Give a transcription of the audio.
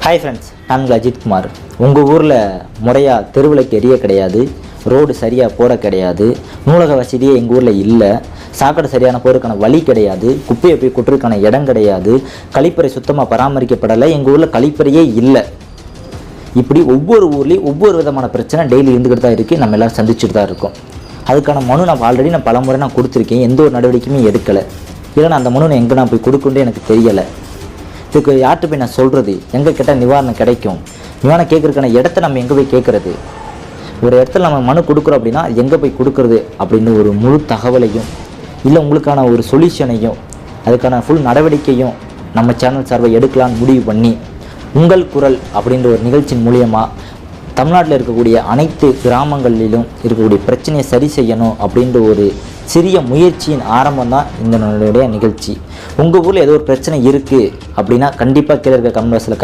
Hi friends, நான் உங்கள் அஜித்குமார். உங்கள் ஊரில் முறையாக தெருவிளக்கு எரிய கிடையாது, ரோடு சரியாக போட கிடையாது, நூலக வசதியே எங்கள் ஊரில் இல்லை, சாக்கடை சரியான போகிறதுக்கான வழி கிடையாது, குப்பையை போய் கொட்டுறதுக்கான இடம் கிடையாது, கழிப்பறை சுத்தமாக பராமரிக்கப்படலை, எங்கள் ஊரில் கழிப்பறையே இல்லை. இப்படி ஒவ்வொரு ஊர்லேயும் ஒவ்வொரு விதமான பிரச்சனை டெய்லி இருந்துக்கிட்டு தான் இருக்குது. நம்ம எல்லோரும் சந்திச்சுட்டு தான் இருக்கோம். அதுக்கான மனு நான் பல முறை கொடுத்துருக்கேன். எந்த ஒரு நடவடிக்கையுமே எடுக்கலை. இல்லைன்னா அந்த மனு எங்கே நான் போய் கொடுக்குன்னு எனக்கு தெரியலை. இதுக்கு யார்கிட்ட போய் நான் சொல்கிறது? எங்கே கேட்டால் நிவாரணம் கிடைக்கும்? நிவாரணம் கேட்குறதுக்கான இடத்த நம்ம எங்கே போய் கேட்குறது? ஒரு இடத்துல நம்ம மனு கொடுக்குறோம் அப்படின்னா எங்கே போய் கொடுக்குறது அப்படின்னு ஒரு முழு தகவலையும் இல்லை உங்களுக்கான ஒரு சொல்யூஷனையும் அதுக்கான ஃபுல் நடவடிக்கையும் நம்ம சேனல் சார்பை எடுக்கலான்னு முடிவு பண்ணி உங்கள் குரல் அப்படின்ற ஒரு நிகழ்ச்சியின் மூலியமாக தமிழ்நாட்டில் இருக்கக்கூடிய அனைத்து கிராமங்களிலும் இருக்கக்கூடிய பிரச்சனையை சரி செய்யணும் அப்படின்ற ஒரு சிறிய முயற்சியின் ஆரம்பம் தான் இந்த நிகழ்ச்சி. உங்கள் ஊரில் ஏதோ ஒரு பிரச்சனை இருக்குது அப்படின்னா கண்டிப்பாக கீழே இருக்க கமெண்ட் பாக்ஸில்